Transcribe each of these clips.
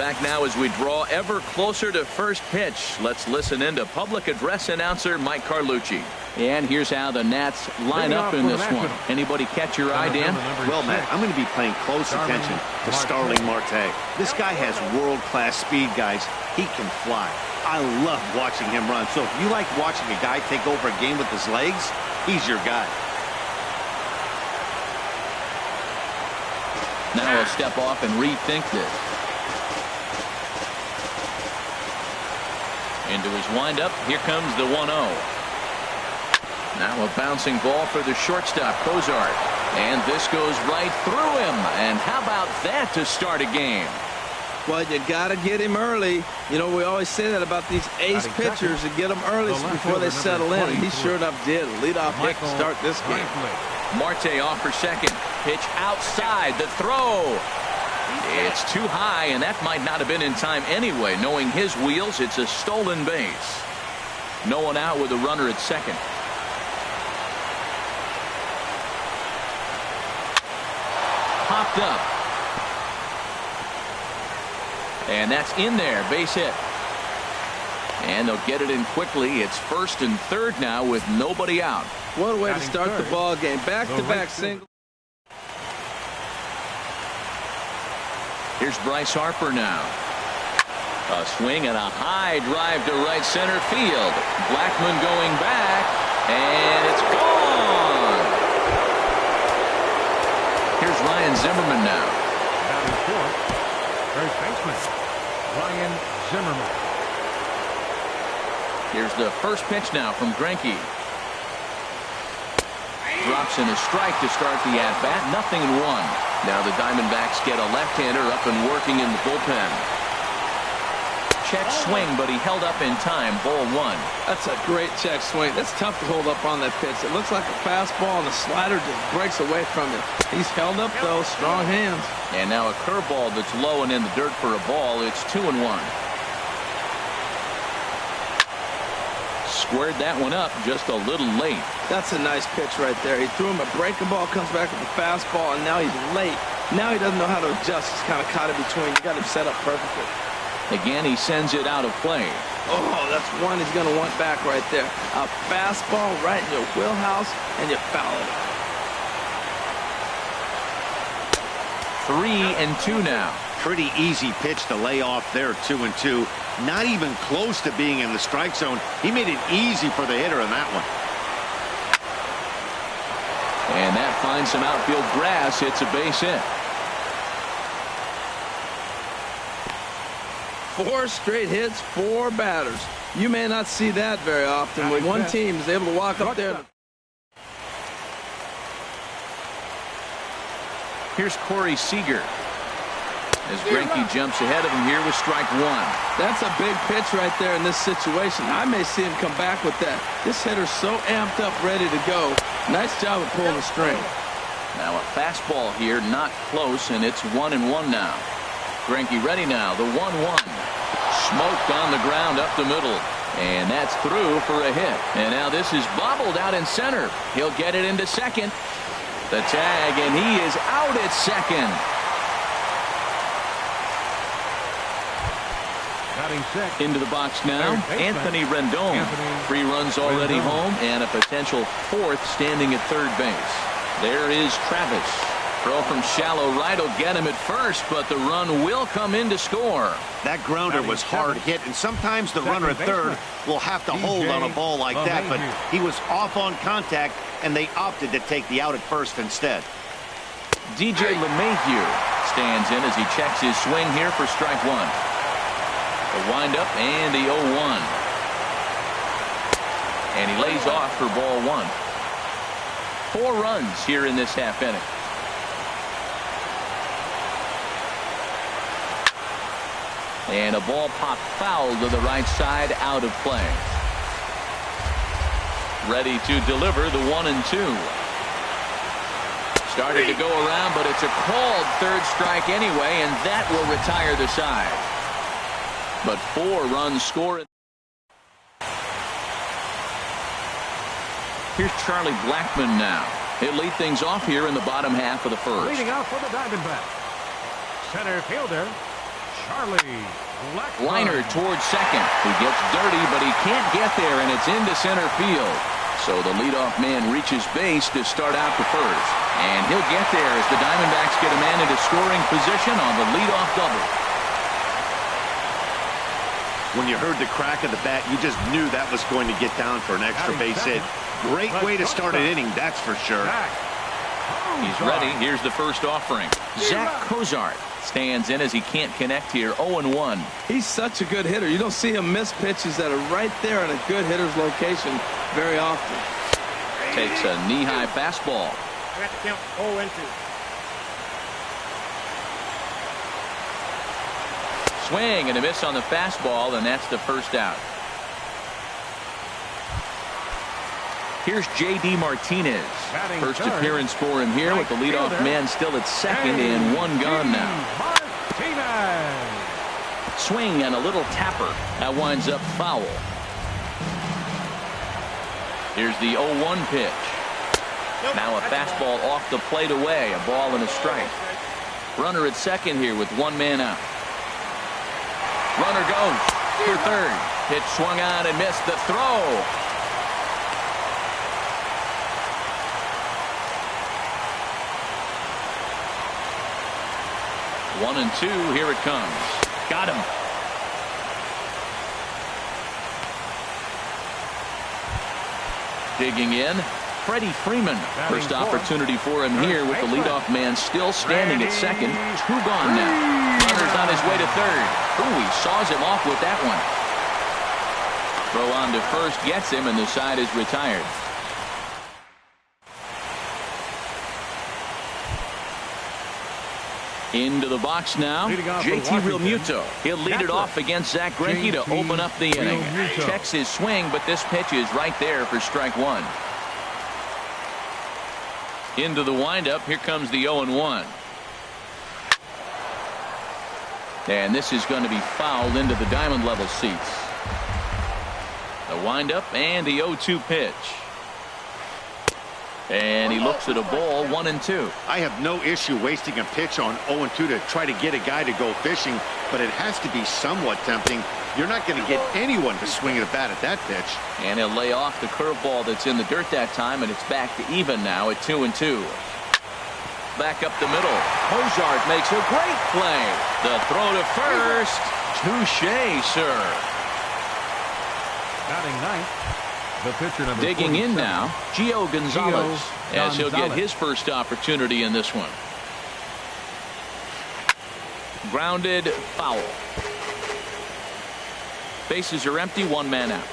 back now as we draw ever closer to first pitch. Let's listen in to public address announcer Mike Carlucci. And here's how the Nats line up in this one. Anybody catch your eye, Dan? Well, Matt, I'm going to be paying close attention to Starling Marte. This guy has world-class speed, guys. He can fly. I love watching him run. So if you like watching a guy take over a game with his legs, he's your guy. Now he'll step off and rethink this. Into his windup. Here comes the 1-0. Now a bouncing ball for the shortstop, Cozart. And this goes right through him. And how about that to start a game? Well, you got to get him early. You know, we always say that about these ace pitchers, to get them early before they settle in. And he sure enough did. Leadoff hit to start this game. Marte off for second. Pitch outside. The throw. It's too high, and that might not have been in time anyway. Knowing his wheels, it's a stolen base. No one out with a runner at second. Popped up. And that's in there. Base hit. And they'll get it in quickly. It's first and third now with nobody out. What a way to start the ball game. Back-to-back single. Here's Bryce Harper now. A swing and a high drive to right center field. Blackmon going back, and it's gone. Here's Ryan Zimmerman now. Batting fourth, first baseman Ryan Zimmerman. Here's the first pitch now from Greinke. Drops in a strike to start the at-bat. 0-1. Now the Diamondbacks get a left-hander up and working in the bullpen. Check swing, but he held up in time. Ball one. That's a great check swing. That's tough to hold up on that pitch. It looks like a fastball, and the slider just breaks away from it. He's held up, though. Strong hands. And now a curveball that's low and in the dirt for a ball. It's 2-1. Squared that one up just a little late. That's a nice pitch right there. He threw him a breaking ball, comes back with a fastball, and now he's late. Now he doesn't know how to adjust. He's kind of caught in between. You got him set up perfectly. Again, he sends it out of play. Oh, that's one he's going to want back right there. A fastball right in your wheelhouse, and you foul it. 3-2 now. Pretty easy pitch to lay off there, 2-2. Not even close to being in the strike zone. He made it easy for the hitter in that one. And that finds some outfield grass. It's a base hit. 4 straight hits, 4 batters. You may not see that very often when one team is able to walk up there. Here's Corey Seager. As Greinke jumps ahead of him here with strike one. That's a big pitch right there in this situation. I may see him come back with that. This hitter's so amped up, ready to go. Nice job of pulling the string. Now a fastball here, not close, and it's 1-1 now. Greinke ready now, the 1-1. Smoked on the ground up the middle. And that's through for a hit. And now this is bobbled out in center. He'll get it into second. The tag, and he is out at second. Into the box now, Anthony Rendon. 3 runs already home, and a potential 4th standing at third base. There is Travis. Throw from shallow right will get him at first, but the run will come in to score. That grounder was hard hit, and sometimes the runner at third will have to hold on a ball like that, but he was off on contact, and they opted to take the out at first instead. DJ LeMahieu stands in as he checks his swing here for strike one. The windup and the 0-1. And he lays off for ball one. 4 runs here in this half inning. And a ball popped foul to the right side, out of play. Ready to deliver the 1-2. Started to go around, but it's a called third strike anyway, and that will retire the side. But 4 runs scored. Here's Charlie Blackmon now. He'll lead things off here in the bottom half of the first. Leading off for the Diamondbacks, center fielder Charlie. Liner towards second. He gets dirty, but he can't get there, and it's into center field. So the leadoff man reaches base to start out the first. And he'll get there as the Diamondbacks get a man into scoring position on the leadoff double. When you heard the crack of the bat, you just knew that was going to get down for an extra base hit. Great way to start an inning, that's for sure. He's ready. Here's the first offering. Zach Cozart stands in as he can't connect here. 0-1. He's such a good hitter. You don't see him miss pitches that are right there in a good hitter's location very often. Takes a knee-high fastball. I got to count 0-2. Swing and a miss on the fastball, and that's the first out. Here's J.D. Martinez. First appearance for him here with the leadoff man still at second and one gone now. Swing and a little tapper. That winds up foul. Here's the 0-1 pitch. Now a fastball off the plate away. A ball and a strike. Runner at second here with one man out. Runner goes for third. Pitch swung on and missed the throw. One and two. Here it comes. Got him. Digging in, Freddie Freeman. First opportunity for him here with the leadoff man still standing at second. Two gone now. Runner's on his way to third. Ooh, he saws him off with that one. Throw on to first gets him, and the side is retired. Into the box now, JT Realmuto. He'll lead it off against Zach Greinke to open up the inning. Checks his swing, but this pitch is right there for strike one. Into the windup, here comes the 0-1. And this is going to be fouled into the diamond level seats. The windup and the 0-2 pitch. And he looks at a ball, 1-2. I have no issue wasting a pitch on 0-2 to try to get a guy to go fishing, but it has to be somewhat tempting. You're not going to get anyone to swing at a bat at that pitch. And he'll lay off the curveball that's in the dirt that time, and it's back to even now at 2-2. Back up the middle. Cozart makes a great play. The throw to first. Touché, sir. Batting ninth. The pitcher number Digging 47. in now, Gio Gonzalez, as he'll get his first opportunity in this one. Grounded, foul. Bases are empty, one man out.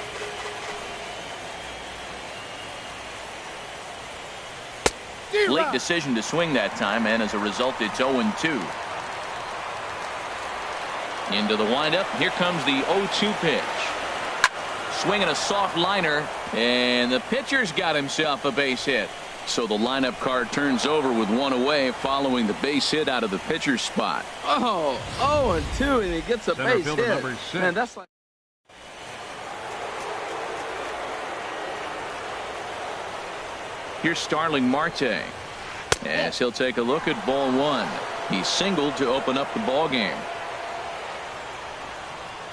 Late decision to swing that time, and as a result, it's 0-2. Into the windup, here comes the 0-2 pitch. Swinging a soft liner, and the pitcher's got himself a base hit. So the lineup card turns over with one away following the base hit out of the pitcher's spot. Oh, 0-2, and he gets a base hit. Man, that's like. Here's Starling Marte as he'll take a look at ball one. He singled to open up the ball game.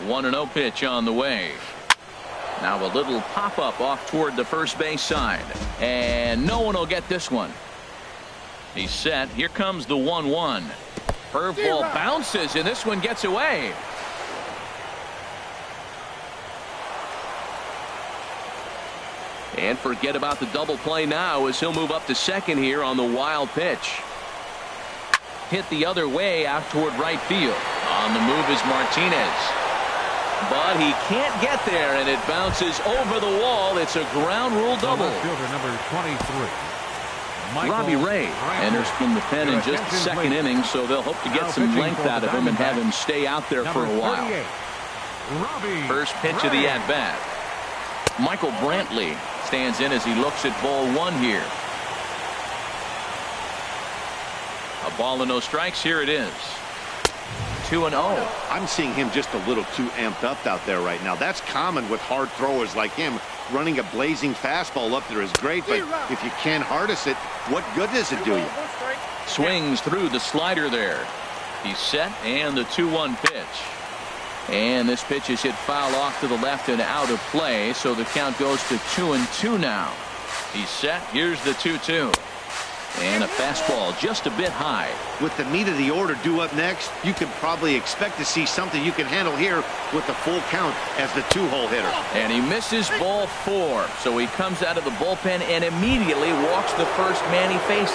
1-0 pitch on the way. Now a little pop-up off toward the first base side. And no one will get this one. He's set. Here comes the 1-1. Curveball bounces, and this one gets away. And forget about the double play now as he'll move up to second here on the wild pitch. Hit the other way out toward right field. On the move is Martinez. But he can't get there, and it bounces over the wall. It's a ground rule double. Fielder number 23. Robbie Ray enters from the pen in just the second inning, so they'll hope to get some length out of him and have him stay out there for a while. First pitch of the at-bat. Michael Brantley stands in as he looks at ball one here. A ball and no strikes. Here it is. 2-0. I'm seeing him just a little too amped up out there right now. That's common with hard throwers like him. Running a blazing fastball up there is great, but if you can't harness it, what good does it do you? Swings through the slider there. He's set, and the 2-1 pitch. And this pitch is hit foul off to the left and out of play, so the count goes to 2-2 now. He's set. Here's the 2-2. And a fastball just a bit high. With the meat of the order due up next, you can probably expect to see something you can handle here with the full count as the 2-hole hitter. And he misses ball 4. So he comes out of the bullpen and immediately walks the first man he faces.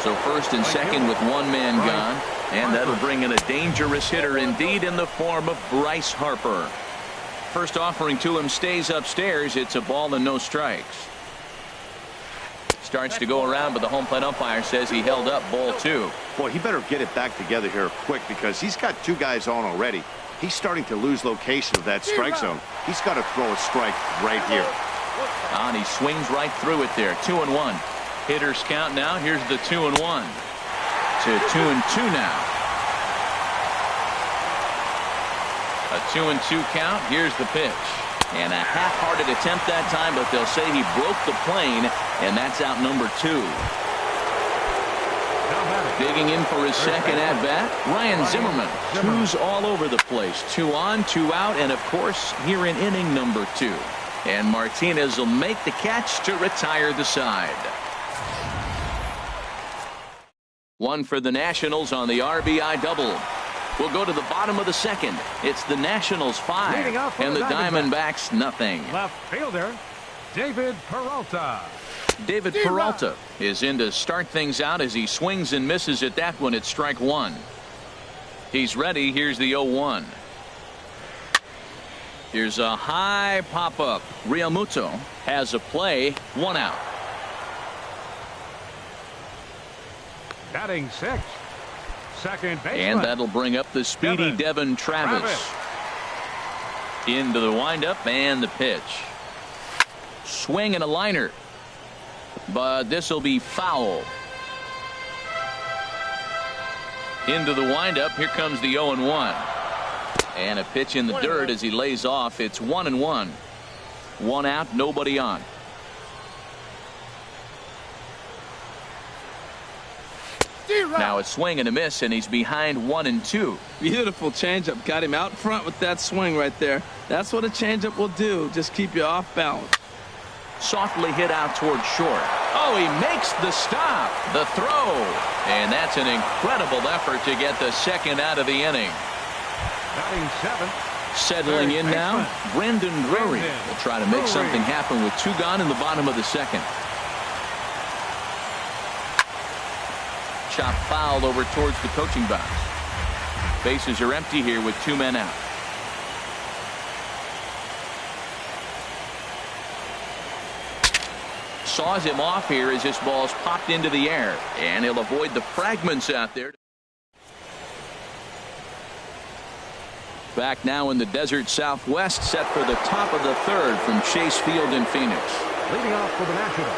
So first and second with one man gone. And that'll bring in a dangerous hitter indeed in the form of Bryce Harper. First offering to him stays upstairs. It's a ball and no strikes. Starts to go around, but the home plate umpire says he held up ball 2. Boy, he better get it back together here quick because he's got 2 guys on already. He's starting to lose location of that strike zone. He's got to throw a strike right here. And he swings right through it there. 2-1. Hitters count now. Here's the 2-1 to 2-2 now. A 2-2 count. Here's the pitch. And a half-hearted attempt that time, but they'll say he broke the plane, and that's out number 2. Digging in for his second at-bat, Ryan Zimmerman. 2s all over the place. 2 on, 2 out, and of course, here in inning number 2. And Martinez will make the catch to retire the side. 1 for the Nationals on the RBI double. We'll go to the bottom of the second. It's the Nationals 5 and the Diamondbacks nothing. Left fielder, David Peralta. David Peralta is in to start things out as he swings and misses at that one at strike 1. He's ready. Here's the 0-1. Here's a high pop-up. Realmuto has a play. 1 out. Batting 6. Second baseman. And that'll bring up the speedy Devin Travis. Into the windup and the pitch. Swing and a liner. But this will be foul. Into the windup. Here comes the 0-1. And a pitch in the dirt as he lays off. It's 1-1. 1 out, nobody on. Now a swing and a miss, and he's behind 1-2. Beautiful changeup. Got him out front with that swing right there. That's what a changeup will do. Just keep you off balance. Softly hit out towards short. Oh, he makes the stop. The throw. And that's an incredible effort to get the second out of the inning. Batting 7. Settling in now, Brandon Drury will try to make something happen with 2 gone in the bottom of the second. Chop foul over towards the coaching box. Bases are empty here with 2 men out. Saws him off here as this ball's popped into the air, and he'll avoid the fragments out there. Back now in the desert Southwest, set for the top of the 3rd from Chase Field in Phoenix. Leading off for the Nationals,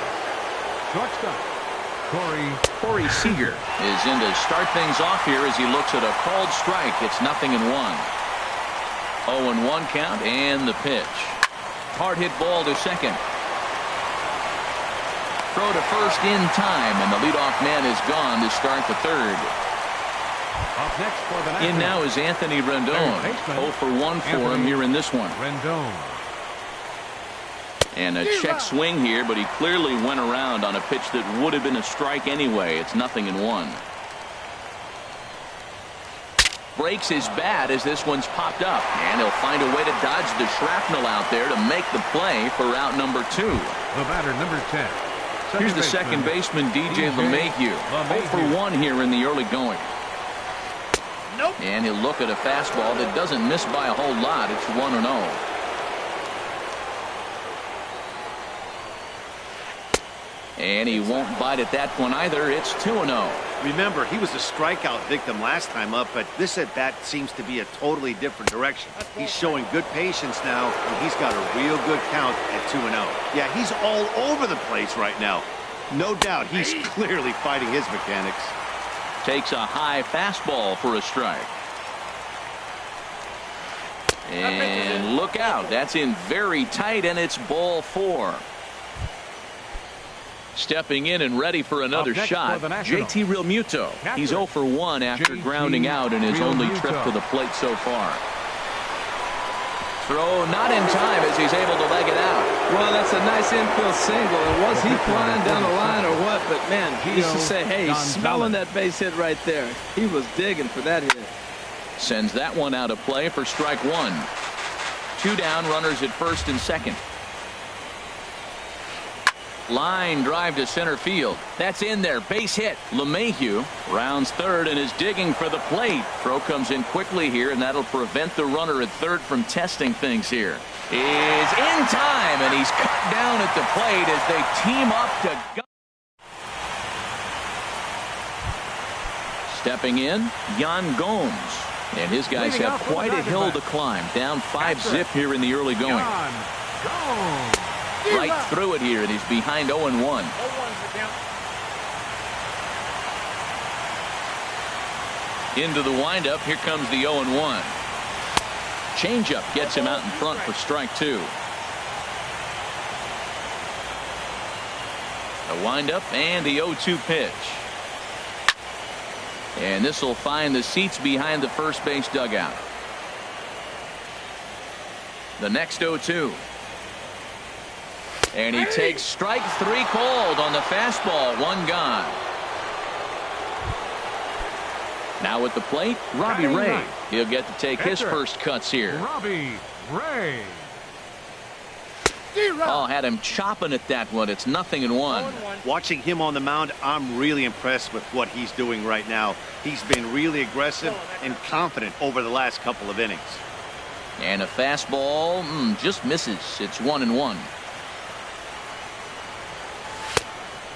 shortstop Corey Seager is in to start things off here as he looks at a called strike. It's 0-1. 0-1 count and the pitch. Hard hit ball to second. Throw to first in time, and the leadoff man is gone to start the 3rd. Up next for the Nationals. In now is Anthony Rendon. 0 for 1 for him here in this one. Rendon. And a check swing here, but he clearly went around on a pitch that would have been a strike anyway. It's 0-1. Breaks his bat as this one's popped up, and he'll find a way to dodge the shrapnel out there to make the play for out number 2. The batter, number 10. Here's the second baseman, DJ LeMahieu. 0 for 1 here in the early going. And he'll look at a fastball that doesn't miss by a whole lot. It's 1-0. And he won't bite at that one either. It's 2-0. Remember, he was a strikeout victim last time up, but this at bat seems to be a totally different direction. He's showing good patience now, and he's got a real good count at 2-0. Yeah, he's all over the place right now. No doubt he's clearly fighting his mechanics. Takes a high fastball for a strike. And look out. That's in very tight, and it's ball 4. Stepping in and ready for another shot, JT Realmuto. He's 0 for 1 after grounding out in his only trip to the plate so far. Throw not in time as he's able to leg it out. Well, that's a nice infield single. And was he flying down the line or what? But, man, he used to say, hey, he's smelling that base hit right there. He was digging for that hit. Sends that one out of play for strike one. 2 down, runners at first and second. Line drive to center field. That's in there. Base hit. LeMahieu rounds third and is digging for the plate. Throw comes in quickly here, and that'll prevent the runner at third from testing things here. Is in time, and he's cut down at the plate as they team up to go. Stepping in, Yan Gomes. And his guys have quite a hill to climb. Down 5-zip here in the early going. Right through it here, and he's behind 0-1. Into the windup. Here comes the 0-1. Changeup gets him out in front for strike 2. The windup and the 0-2 pitch. And this will find the seats behind the first base dugout. The next 0-2. And he takes strike 3 called on the fastball. 1 gone. Now at the plate, Robbie Ray. He'll get to take his first cuts here. Robbie Ray. Oh, had him chopping at that one. It's 0-1. Watching him on the mound, I'm really impressed with what he's doing right now. He's been really aggressive and confident over the last couple of innings. And a fastball just misses. It's 1-1.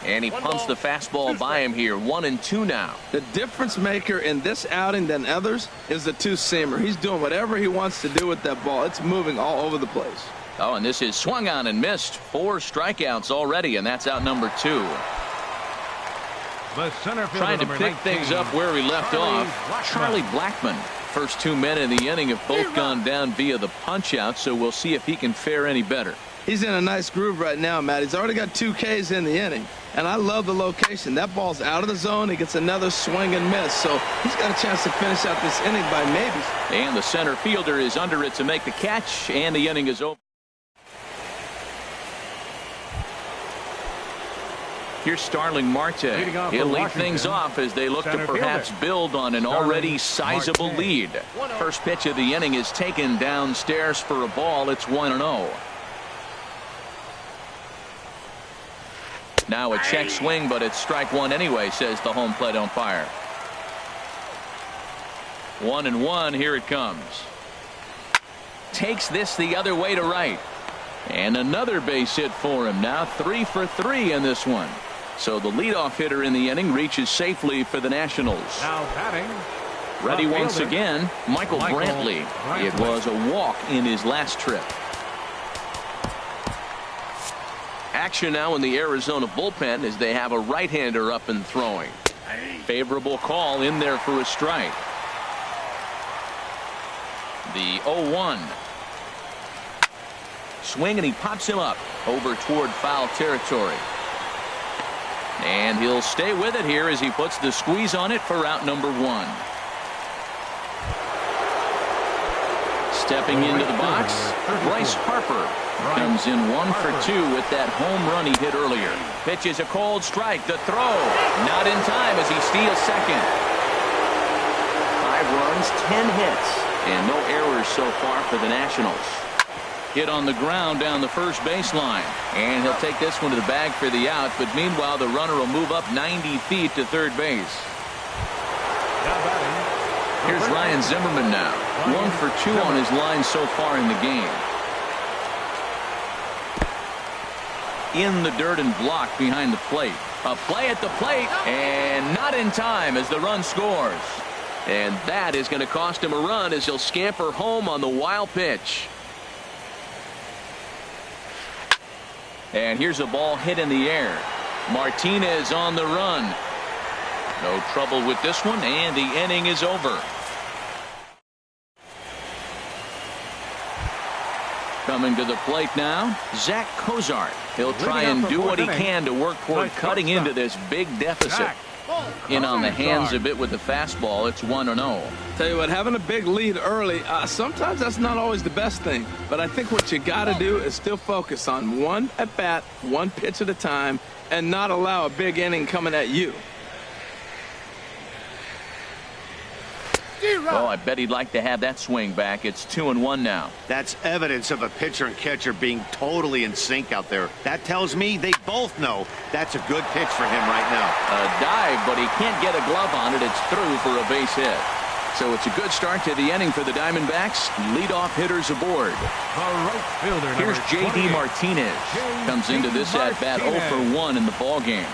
And he pumps the fastball by him here. 1-2 now. The difference maker in this outing than others is the two-seamer. He's doing whatever he wants to do with that ball. It's moving all over the place. Oh, and this is swung on and missed. 4 strikeouts already, and that's out number 2. The center fielder, trying to pick things up where he left off. Charlie Blackmon. First 2 men in the inning have both gone down via the punch-out, so we'll see if he can fare any better. He's in a nice groove right now, Matt. He's already got 2 Ks in the inning, and I love the location. That ball's out of the zone. He gets another swing and miss, so he's got a chance to finish out this inning by maybes. And the center fielder is under it to make the catch, and the inning is over. Here's Starling Marte. He'll lead things off as they look to perhaps build on an already sizable lead. First pitch of the inning is taken downstairs for a ball. It's 1-0. Now a check swing, but it's strike 1 anyway, says the home plate umpire. 1-1. Here it comes. Takes this the other way to right. And another base hit for him. Now 3 for 3 in this one. So the leadoff hitter in the inning reaches safely for the Nationals. Now batting. Ready once again, Michael Brantley. It was a walk in his last trip. Action now in the Arizona bullpen as they have a right-hander up and throwing. Favorable call in there for a strike. The 0-1. Swing, and he pops him up over toward foul territory. And he'll stay with it here as he puts the squeeze on it for out number 1. Stepping into the box, Bryce Harper comes in 1 for 2 with that home run he hit earlier. Pitches a cold strike. The throw not in time as he steals second. 5 runs, 10 hits, and no errors so far for the Nationals. Hit on the ground down the first baseline, and he'll take this one to the bag for the out, but meanwhile the runner will move up 90 feet to third base. Here's Ryan Zimmerman now. 1 for 2 on his line so far in the game. In the dirt and blocked behind the plate. A play at the plate, and not in time as the run scores. And that is going to cost him a run as he'll scamper home on the wild pitch. And here's a ball hit in the air. Martinez on the run. No trouble with this one, and the inning is over. Coming to the plate now, Zach Cozart. He'll try and do what he can to work toward cutting into this big deficit. In on the hands of it with the fastball. It's 1-0. Tell you what, having a big lead early, sometimes that's not always the best thing. But I think what you got to do is still focus on one at bat, one pitch at a time, and not allow a big inning coming at you. Oh, I bet he'd like to have that swing back. It's 2-1 now. That's evidence of a pitcher and catcher being totally in sync out there. That tells me they both know that's a good pitch for him right now. A dive, but he can't get a glove on it. It's through for a base hit. So it's a good start to the inning for the Diamondbacks. Leadoff hitters aboard. Here's J.D. Martinez. Comes into this at-bat 0 for 1 in the ballgame.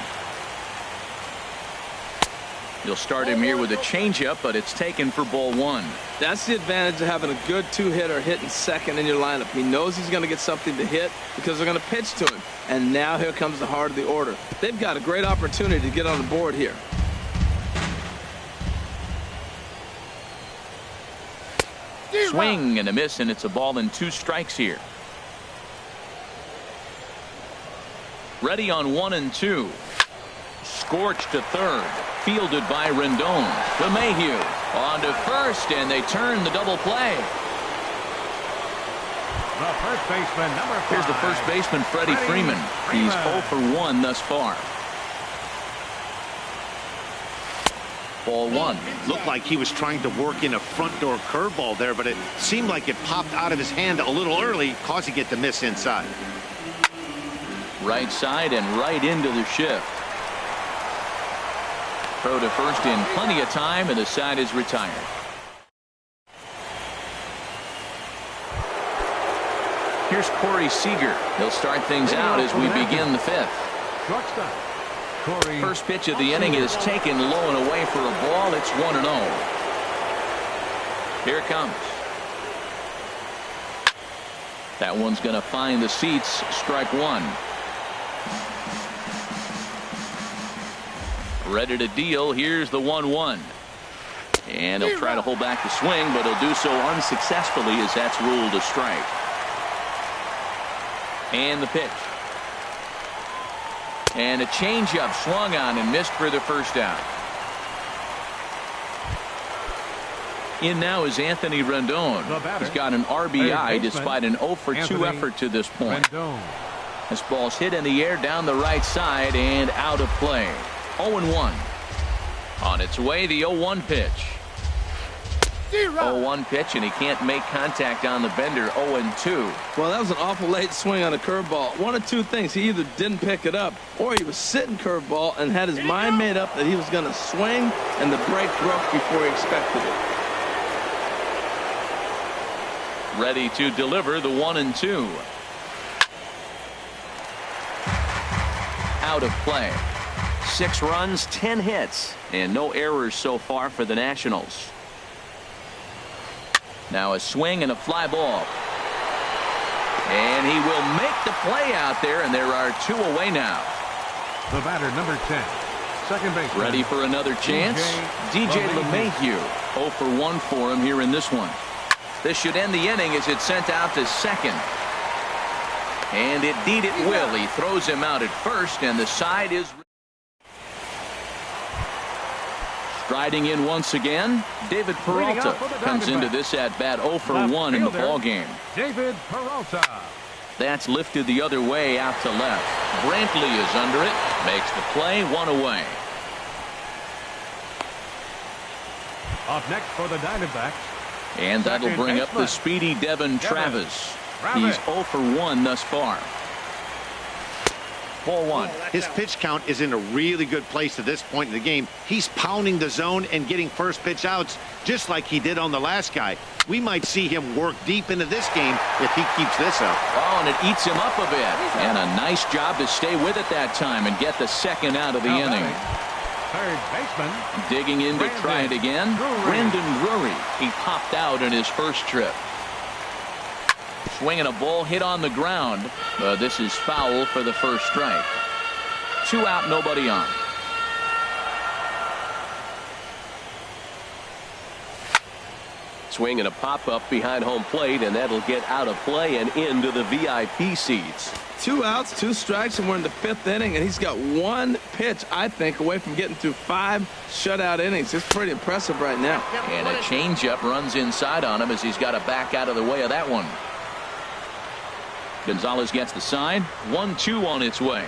You'll start him here with a changeup, but it's taken for ball 1. That's the advantage of having a good two-hitter hitting second in your lineup. He knows he's going to get something to hit because they're going to pitch to him. And now here comes the heart of the order. They've got a great opportunity to get on the board here. Swing and a miss, and it's a ball and 2 strikes here. Ready on 1-2. Scorched to third. Fielded by Rendon. LeMahieu on to first, and they turn the double play. The first baseman, number 5. Here's the first baseman, Freddie Freeman. He's 0 for 1 thus far. Ball 1. Looked like he was trying to work in a front door curveball there, but it seemed like it popped out of his hand a little early, causing it to miss inside. Right side and right into the shift. Throw to first in plenty of time, and the side is retired. Here's Corey Seager. He'll start things out as we begin the 5th. First pitch of the inning is taken low and away for a ball. It's 1-0. Here it comes. That one's going to find the seats. Strike 1. Ready to deal. Here's the 1-1. And he'll try to hold back the swing, but he'll do so unsuccessfully as that's ruled a strike. And the pitch. And a changeup swung on and missed for the first out. In now is Anthony Rendon. He's got an RBI despite an 0 for 2 effort to this point. This ball's hit in the air down the right side and out of play. 0-1. On its way, the 0-1 pitch. 0-1 pitch, and he can't make contact on the bender. 0-2. Well, that was an awful late swing on a curveball. One of two things. He either didn't pick it up, or he was sitting curveball and had his mind made up that he was going to swing, and the break broke before he expected it. Ready to deliver the 1-2. Out of play. 6 runs, 10 hits, and no errors so far for the Nationals. Now a swing and a fly ball. And he will make the play out there, and there are 2 away now. The batter, number 10, second baseman. Ready for another chance? DJ LeMahieu. 0 for 1 for him here in this one. This should end the inning as it's sent out to second. And indeed it will. He throws him out at first, and the side is... Striding in once again, David Peralta comes into this at-bat 0 for 1 in the ballgame. David Peralta. That's lifted the other way out to left. Brantley is under it, makes the play, 1 away. Up next for the Diamondbacks. And that'll bring up the speedy Devin Travis. He's 0 for 1 thus far. Ball 1. His pitch count is in a really good place at this point in the game. He's pounding the zone and getting first pitch outs just like he did on the last guy. We might see him work deep into this game if he keeps this up. Oh, and it eats him up a bit. And a nice job to stay with it that time and get the second out of the inning. Third baseman. Digging in to try it again. Brandon Drury. He popped out in his first trip. Swinging a ball hit on the ground. This is foul for the first strike. 2 out, nobody on. swing and a pop-up behind home plate, and that'll get out of play and into the VIP seats. 2 outs, 2 strikes, and we're in the 5th inning, and he's got 1 pitch, I think, away from getting through 5 shutout innings. It's pretty impressive right now. And a changeup runs inside on him as he's got to back out of the way of that one. Gonzalez gets the sign. 1-2 on its way.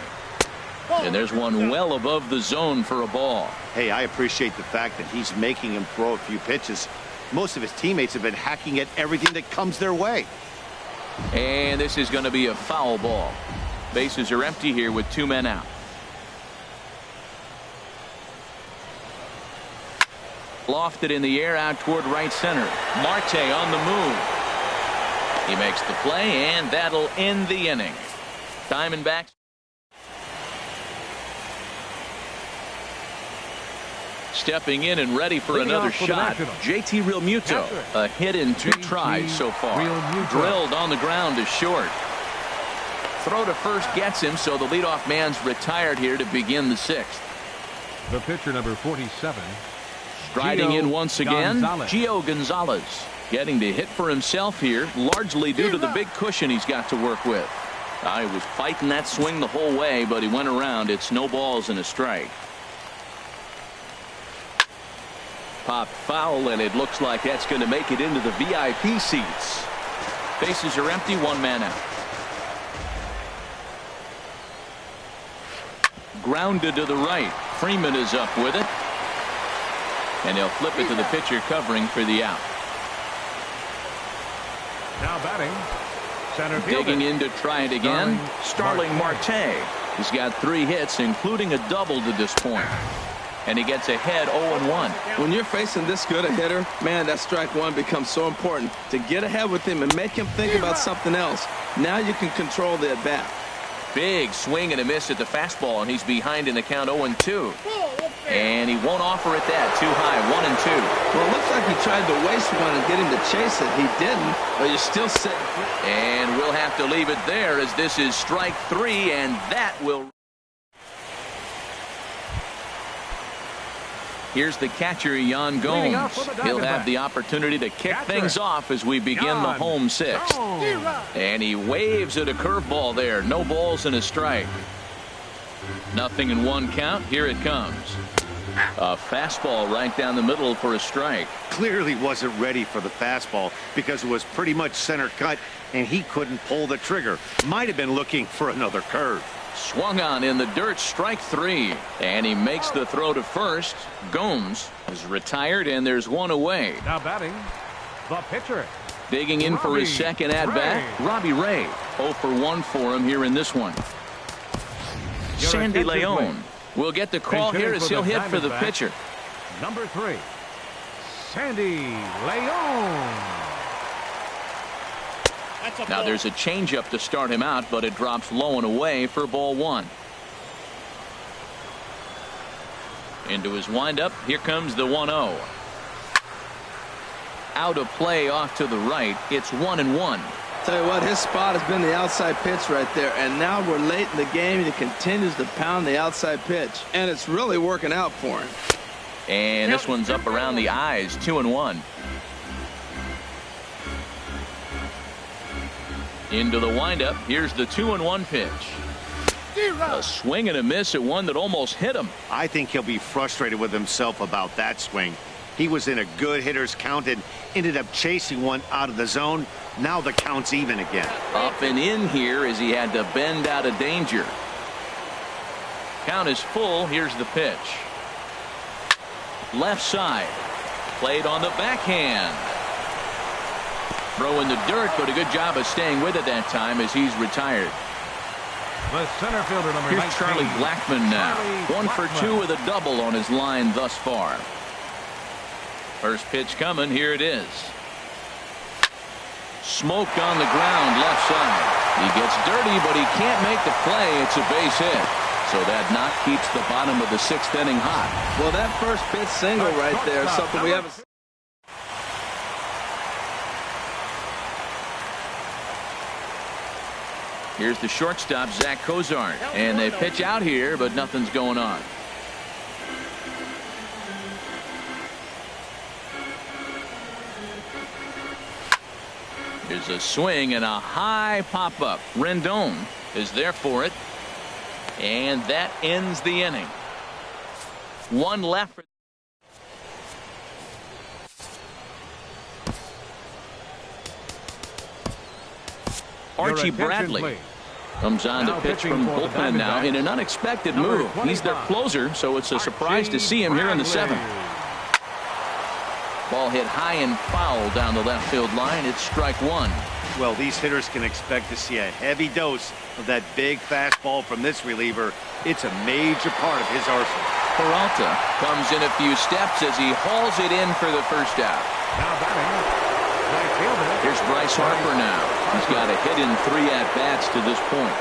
And there's one well above the zone for a ball. Hey, I appreciate the fact that he's making him throw a few pitches. Most of his teammates have been hacking at everything that comes their way. And this is going to be a foul ball. Bases are empty here with 2 men out. Lofted in the air out toward right center. Marte on the move. He makes the play, and that'll end the inning. Diamondbacks. Stepping in and ready for another shot. JT Realmuto. A hit in 2 tries so far. Drilled on the ground to short. Throw to first gets him, so the leadoff man's retired here to begin the 6th. The pitcher, number 47. Striding in once again, Gio Gonzalez. Getting to hit for himself here, largely due to the big cushion he's got to work with. He was fighting that swing the whole way, but he went around. It's no balls and a strike. Pop foul, and it looks like that's going to make it into the VIP seats. Bases are empty, 1 man out. Grounded to the right. Freeman is up with it. And they'll flip it to the pitcher covering for the out. Now batting, center fielder. Digging in to try it again. Starling Marte. He's got 3 hits, including a double to this point. And he gets ahead 0-1. When you're facing this good a hitter, man, that strike one becomes so important. To get ahead with him and make him think about something else. Now you can control the at-bat. Big swing and a miss at the fastball, and he's behind in the count 0-2. And he won't offer it that. Too high, 1-2. Well, it looks like he tried to waste one and get him to chase it. He didn't, but you're still sitting. And we'll have to leave it there as this is strike 3, and that will. Here's the catcher, Yan Gomes. He'll have the opportunity to kick things off as we begin the home 6th. And he waves at a curveball there. No balls and a strike. Nothing in 1 count. Here it comes. A fastball right down the middle for a strike. Clearly wasn't ready for the fastball because it was pretty much center cut, and he couldn't pull the trigger. Might have been looking for another curve. Swung on in the dirt, strike 3. And he makes the throw to first. Gomes is retired, and there's 1 away. Now batting, the pitcher. Digging in for his second at-bat, Robbie Ray. 0 for 1 for him here in this one. Sandy Leon will get the call here as he'll hit for the pitcher. Number 3, Sandy Leon. Now there's a changeup to start him out, but it drops low and away for ball 1. Into his windup. Here comes the 1-0. Out of play off to the right. It's 1-1. Tell you what, his spot has been the outside pitch right there, and now we're late in the game, and he continues to pound the outside pitch, and it's really working out for him. And this one's up around the eyes. 2-1. Into the windup. Here's the 2-1 pitch. A swing and a miss at one that almost hit him. I think he'll be frustrated with himself about that swing. He was in a good hitter's count and ended up chasing one out of the zone. Now the count's even again. Up and in here as he had to bend out of danger. Count is full. Here's the pitch. Left side. Played on the backhand. Throw in the dirt, but a good job of staying with it that time as he's retired. The center fielder, number 19. Here's Charlie Blackmon now. 1 for 2 with a double on his line thus far. First pitch coming. Here it is. Smoked on the ground left side. He gets dirty, but he can't make the play. It's a base hit. So that knock keeps the bottom of the 6th inning hot. Well, that first pitch single right there is something we haven't seen. Here's the shortstop, Zach Cozart. And they pitch out here, but nothing's going on. Here's a swing and a high pop-up. Rendon is there for it. And that ends the inning. One left. Archie Bradley comes on to pitch from bullpen now in an unexpected move. He's their closer, so it's a surprise to see him here in the 7th. Ball hit high and foul down the left field line. It's strike one. Well, these hitters can expect to see a heavy dose of that big fastball from this reliever. It's a major part of his arsenal. Peralta comes in a few steps as he hauls it in for the first out. Now batting, right fielder. Here's Bryce Harper now. He's got a hit in 3 at-bats to this point.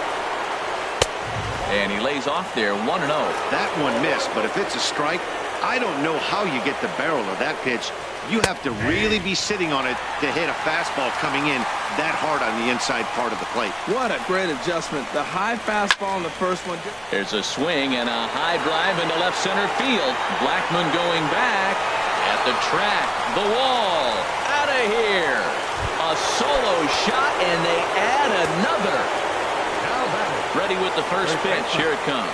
And he lays off there 1-0. That one missed, but if it's a strike, I don't know how you get the barrel of that pitch. You have to really be sitting on it to hit a fastball coming in that hard on the inside part of the plate. What a great adjustment. The high fastball in the first one. There's a swing and a high drive into left center field. Blackmon going back at the track. The wall. Out of here. A solo shot, and they add another. Ready with the first pitch. Here it comes.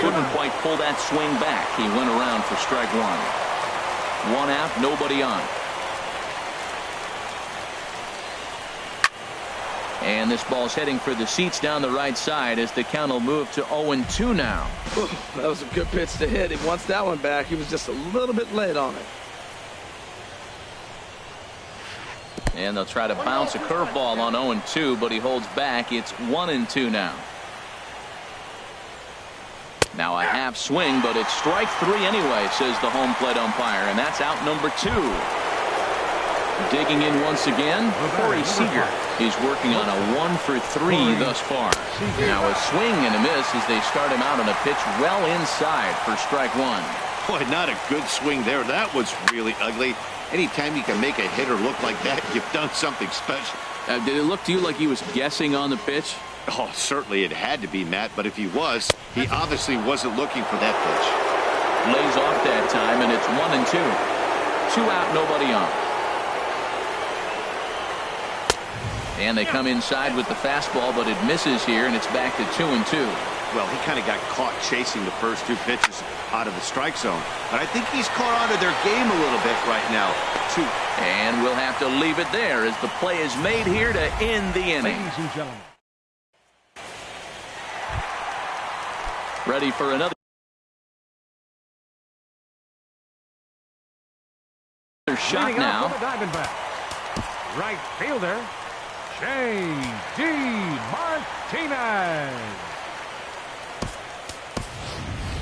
Couldn't quite pull that swing back. He went around for strike one. 1 out, nobody on. And this ball's heading for the seats down the right side as the count will move to 0-2 now. Ooh, that was a good pitch to hit. He wants that one back. He was just a little bit late on it. And they'll try to bounce a curveball on 0-2, but he holds back. It's 1-2 now. Now a half swing, but it's strike 3 anyway, says the home plate umpire, and that's out number 2. Digging in once again, Corey Seager. He's working on a 1-for-3 thus far. Now a swing and a miss as they start him out on a pitch well inside for strike 1. Boy, not a good swing there. That was really ugly. Anytime you can make a hitter look like that, you've done something special. Did it look to you like he was guessing on the pitch? Oh, certainly it had to be, Matt, but if he was, he obviously wasn't looking for that pitch. Lays off that time, and it's 1-2. 2 out, nobody on. And they come inside with the fastball, but it misses here, and it's back to 2-2. Well, he kind of got caught chasing the first 2 pitches out of the strike zone. But I think he's caught on to their game a little bit right now, too. And we'll have to leave it there as the play is made here to end the inning. Ladies and gentlemen. Ready for another shot now. Right fielder, J.D. Martinez.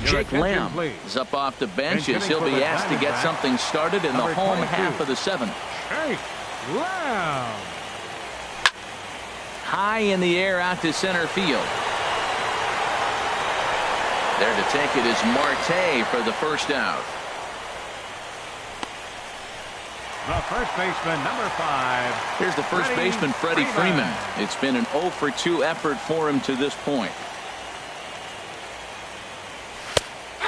Jake Lamb is up off the bench as he'll be asked to get something started in the home half of the 7th. Jake Lamb. High in the air out to center field. There to take it is Marte for the first out. The first baseman, number 5. Here's the first baseman, Freddie Freeman. It's been an 0-for-2 effort for him to this point.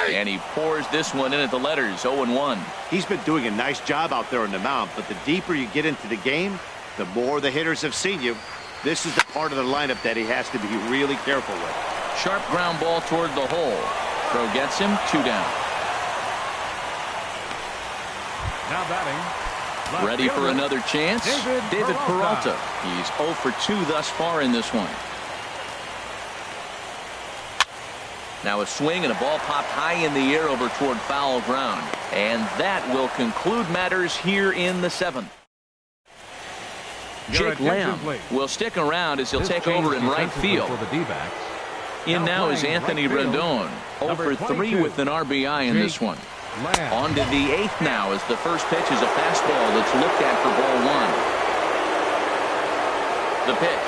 And he pours this one in at the letters, 0-1. He's been doing a nice job out there on the mound, but the deeper you get into the game, the more the hitters have seen you. This is the part of the lineup that he has to be really careful with. Sharp ground ball toward the hole. Throw gets him, 2 down. Now batting. Ready for another chance? David Peralta. He's 0-for-2 thus far in this one. Now a swing and a ball popped high in the air over toward foul ground. And that will conclude matters here in the 7th. Jake Lamb will stick around as he'll take over in right field. In now is Anthony Rendon, 0-for-3 with an RBI in this one. On to the 8th now as the first pitch is a fastball that's looked at for ball 1. The pitch.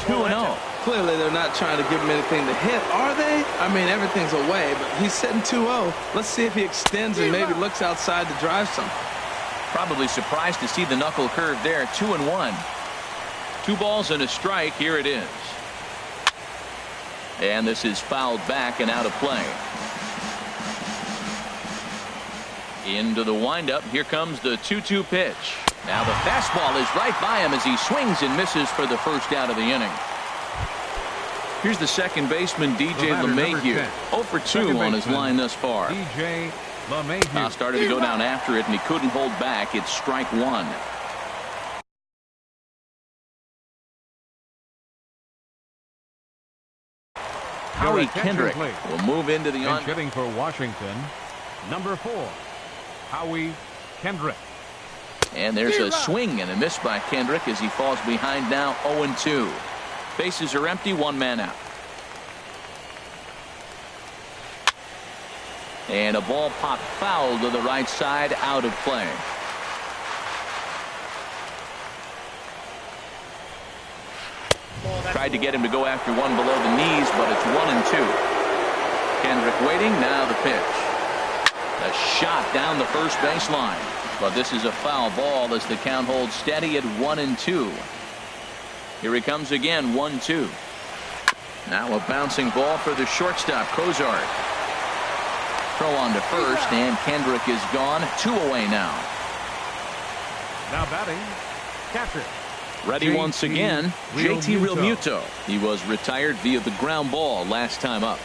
2-0. Clearly they're not trying to give him anything to hit, are they? I mean, everything's away, but he's sitting 2-0. Let's see if he extends and maybe looks outside to drive something. Probably surprised to see the knuckle curve there. 2-1. 2 balls and a strike. Here it is. And this is fouled back and out of play. Into the windup. Here comes the 2-2 pitch. Now the fastball is right by him as he swings and misses for the first out of the inning. Here's the second baseman, DJ LeMahieu. 0 for 2 on his line thus far. DJ LeMahieu. Now started to go down after it, and he couldn't hold back. It's strike one. Howie Kendrick will move into the on. Hitting for Washington, number 4, Howie Kendrick. And there's a swing and a miss by Kendrick as he falls behind now 0-2. Bases are empty, one man out. And a ball popped foul to the right side, out of play. Tried to get him to go after one below the knees, but it's 1-2. Kendrick waiting, now the pitch. A shot down the first baseline. But this is a foul ball as the count holds steady at 1-2. Here he comes again, 1-2. Now a bouncing ball for the shortstop, Cozart. Throw on to first, and Kendrick is gone. 2 away now. Now batting, catcher. Ready once again, JT Realmuto. He was retired via the ground ball last time up.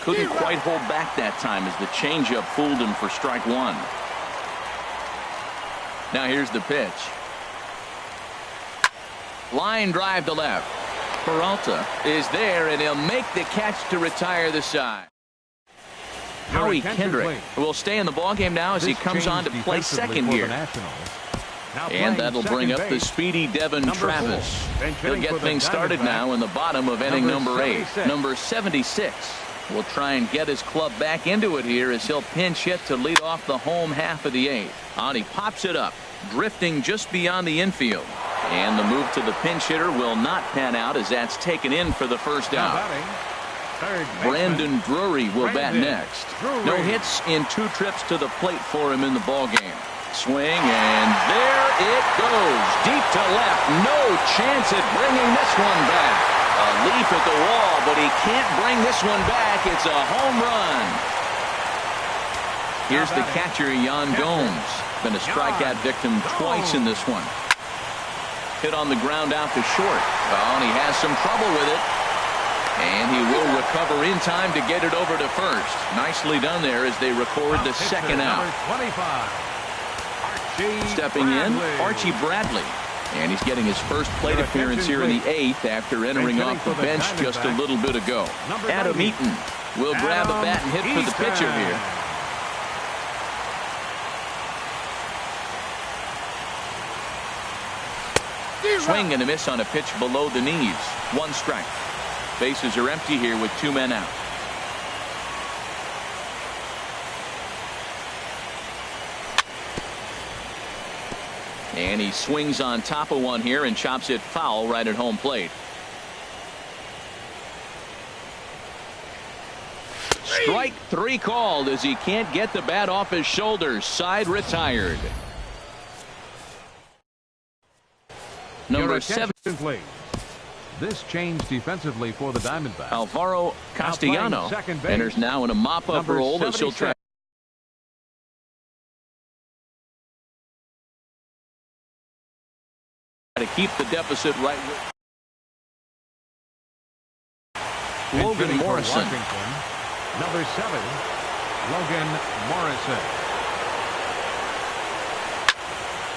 Couldn't quite hold back that time as the changeup fooled him for strike one. Now here's the pitch. Line drive to left. Peralta is there, and he'll make the catch to retire the side. Howie Kendrick will stay in the ballgame now as he comes on to play second here. And that'll bring up the speedy Devin Travis. He'll get things started now in the bottom of inning number 8. Number 76 will try and get his club back into it here as he'll pinch hit to lead off the home half of the 8th. On he pops it up, drifting just beyond the infield. And the move to the pinch hitter will not pan out as that's taken in for the first out. Brandon Drury will bat next. No hits in 2 trips to the plate for him in the ballgame. Swing, and there it goes. Deep to left. No chance at bringing this one back. A leap at the wall, but he can't bring this one back. It's a home run. Here's the catcher, Yan Gomes. Been a strikeout victim twice in this one. Hit on the ground out to short. Oh, and he has some trouble with it. And he will recover in time to get it over to first. Nicely done there as they record the second out. Stepping in, Archie Bradley. And he's getting his first plate appearance here in the 8th after entering off the bench just a little bit ago. Adam Eaton will grab a bat and hit for the pitcher here. Swing and a miss on a pitch below the knees. 1 strike. Bases are empty here with 2 men out. And he swings on top of one here and chops it foul right at home plate. Strike 3 called as he can't get the bat off his shoulders. Side retired. Number 7. This change defensively for the Diamondbacks. Alvaro Castellano enters now in a mop-up role as he'll try to keep the deficit right with Logan Morrison. Number 7, Logan Morrison.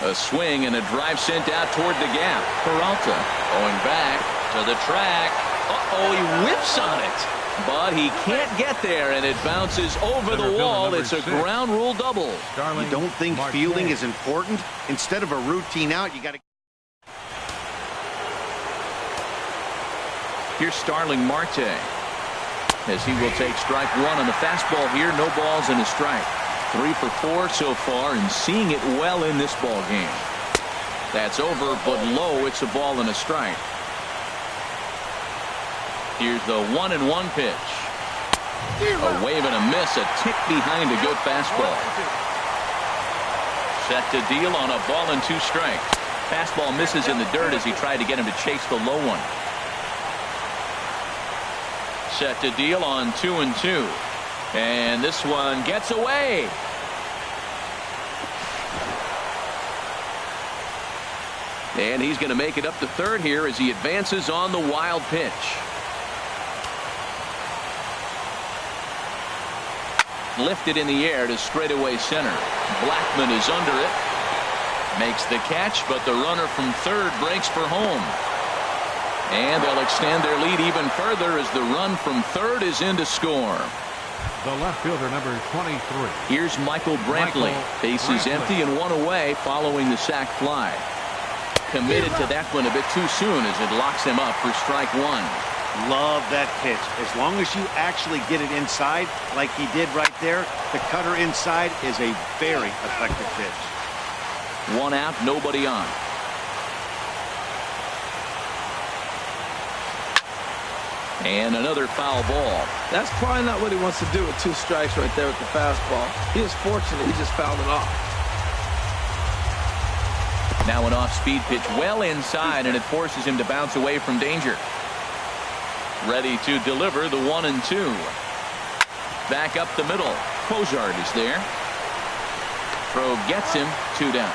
A swing and a drive sent out toward the gap. Peralta going back to the track. Uh-oh, he whips on it. But he can't get there, and it bounces over the wall. It's a ground rule double. You don't think fielding is important? Instead of a routine out, you got to... Here's Starling Marte as he will take strike 1 on the fastball here. No balls and a strike. 3 for 4 so far, and seeing it well in this ball game. That's over, but low. It's a ball and a strike. Here's the 1-1 pitch. A wave and a miss, a tick behind a good fastball. Set to deal on a ball and 2 strikes. Fastball misses in the dirt as he tried to get him to chase the low one. Set to deal on 2-2. And this one gets away. And he's going to make it up to third here as he advances on the wild pitch. Lifted in the air to straightaway center. Blackman is under it. Makes the catch, but the runner from third breaks for home. And they'll extend their lead even further as the run from third is in to score. The left fielder, number 23. Here's Michael Brantley. Base is empty and one away following the sac fly. Committed to that one a bit too soon as it locks him up for strike one. Love that pitch. As long as you actually get it inside, like he did right there, the cutter inside is a very effective pitch. One out, nobody on. And another foul ball. That's probably not what he wants to do with 2 strikes right there with the fastball. He was fortunate he just fouled it off. Now an off-speed pitch well inside, and it forces him to bounce away from danger. Ready to deliver the 1-2. Back up the middle. Cozart is there. Throw gets him, 2 down.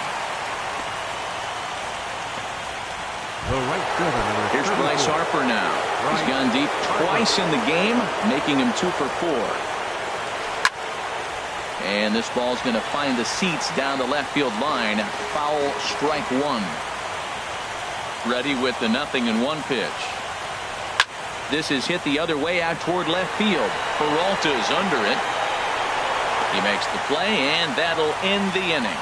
The right fielder, number Here's Bryce 34. Harper now. He's gone deep twice in the game, making him 2 for 4. And this ball's going to find the seats down the left field line. Foul, strike 1. Ready with the 0-1 pitch. This is hit the other way out toward left field. Peralta's under it. He makes the play, and that'll end the inning.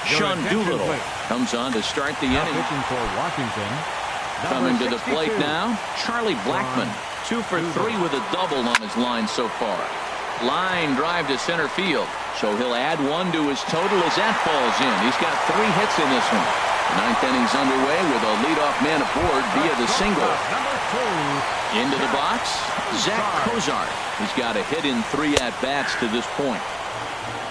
Sean Doolittle comes on to start the Now inning. pitching for Washington. Coming to the 62. plate now, Charlie Blackman. 2 for 3 with a double on his line so far. Line drive to center field. So he'll add 1 to his total as that falls in. He's got 3 hits in this one. The 9th inning's underway with a leadoff man aboard via the single. Number 2. Into the box, Zach Cozart. He's got a hit in 3 at-bats to this point.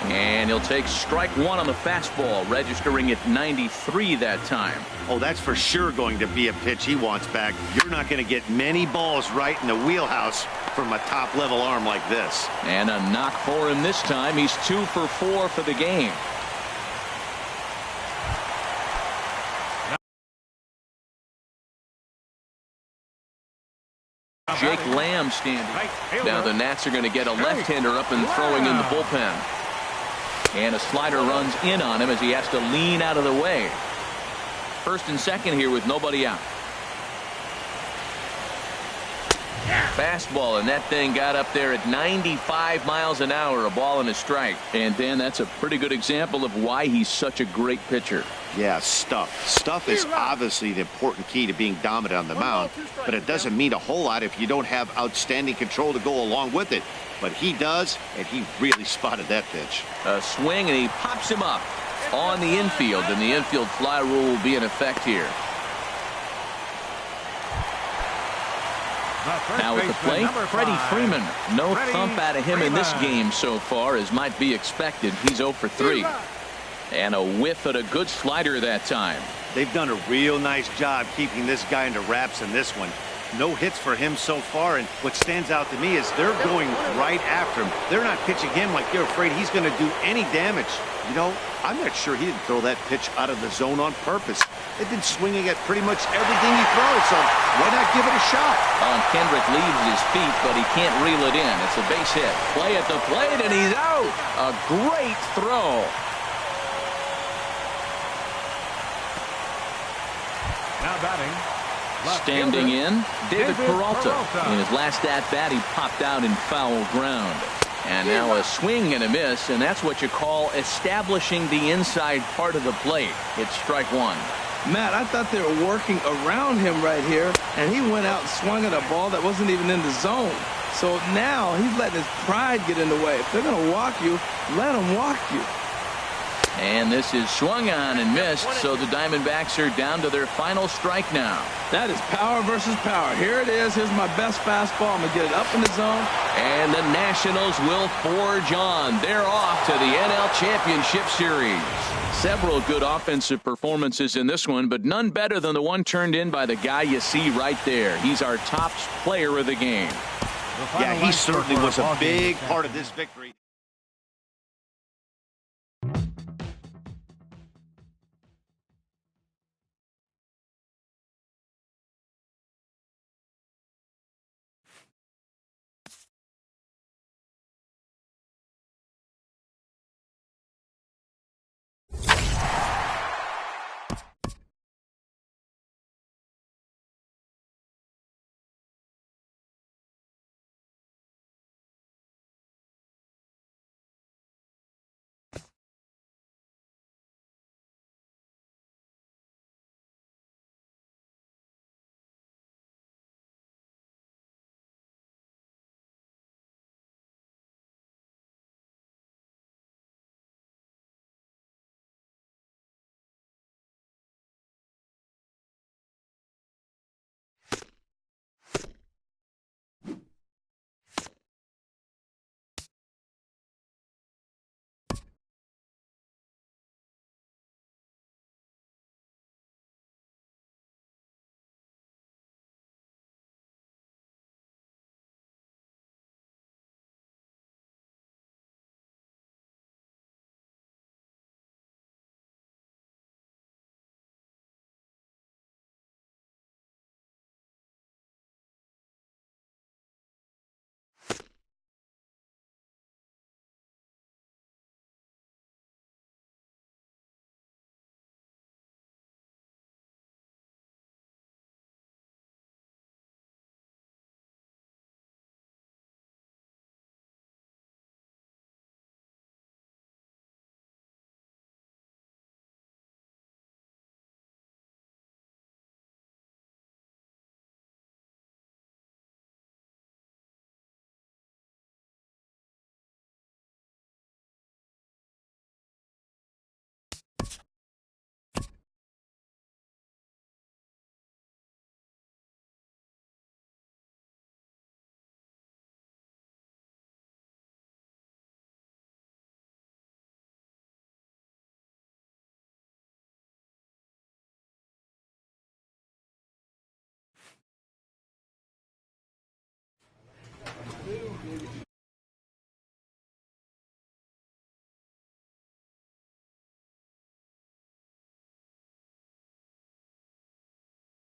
And he'll take strike 1 on the fastball, registering at 93 that time. Oh, that's for sure going to be a pitch he wants back. You're not going to get many balls right in the wheelhouse from a top-level arm like this. And a knock for him this time. He's 2 for 4 for the game. Jake Lamb standing. Now the Nats are going to get a left-hander up and throwing in the bullpen. And a slider runs in on him as he has to lean out of the way. First and second here with nobody out. Fastball, and that thing got up there at 95 miles an hour, a ball and a strike. And Dan, that's a pretty good example of why he's such a great pitcher. Yeah, stuff. Stuff is obviously the important key to being dominant on the mound, but it doesn't mean a whole lot if you don't have outstanding control to go along with it. But he does, and he really spotted that pitch. A swing, and he pops him up on the infield, and the infield fly rule will be in effect here. Now at the plate, Freddie Freeman. No thump out of him in this game so far, as might be expected. He's 0 for 3. And a whiff at a good slider that time. They've done a real nice job keeping this guy into wraps in this one. No hits for him so far, and what stands out to me is they're going right after him. They're not pitching him like they're afraid he's going to do any damage. You know, I'm not sure he didn't throw that pitch out of the zone on purpose. They've been swinging at pretty much everything he throws, so why not give it a shot? Kendrick leaves his feet, but he can't reel it in. It's a base hit. Play at the plate, and he's out. A great throw. Now batting. Standing in, David Peralta. In his last at-bat, he popped out in foul ground. And now a swing and a miss, and that's what you call establishing the inside part of the plate. It's strike 1. Matt, I thought they were working around him right here, and he went out and swung at a ball that wasn't even in the zone. So now he's letting his pride get in the way. If they're going to walk you, let them walk you. And this is swung on and missed, so the Diamondbacks are down to their final strike now. That is power versus power. Here it is. Here's my best fastball. I'm going to get it up in the zone. And the Nationals will forge on. They're off to the NL Championship Series. Several good offensive performances in this one, but none better than the one turned in by the guy you see right there. He's our top player of the game. Yeah, he certainly was a big part of this victory.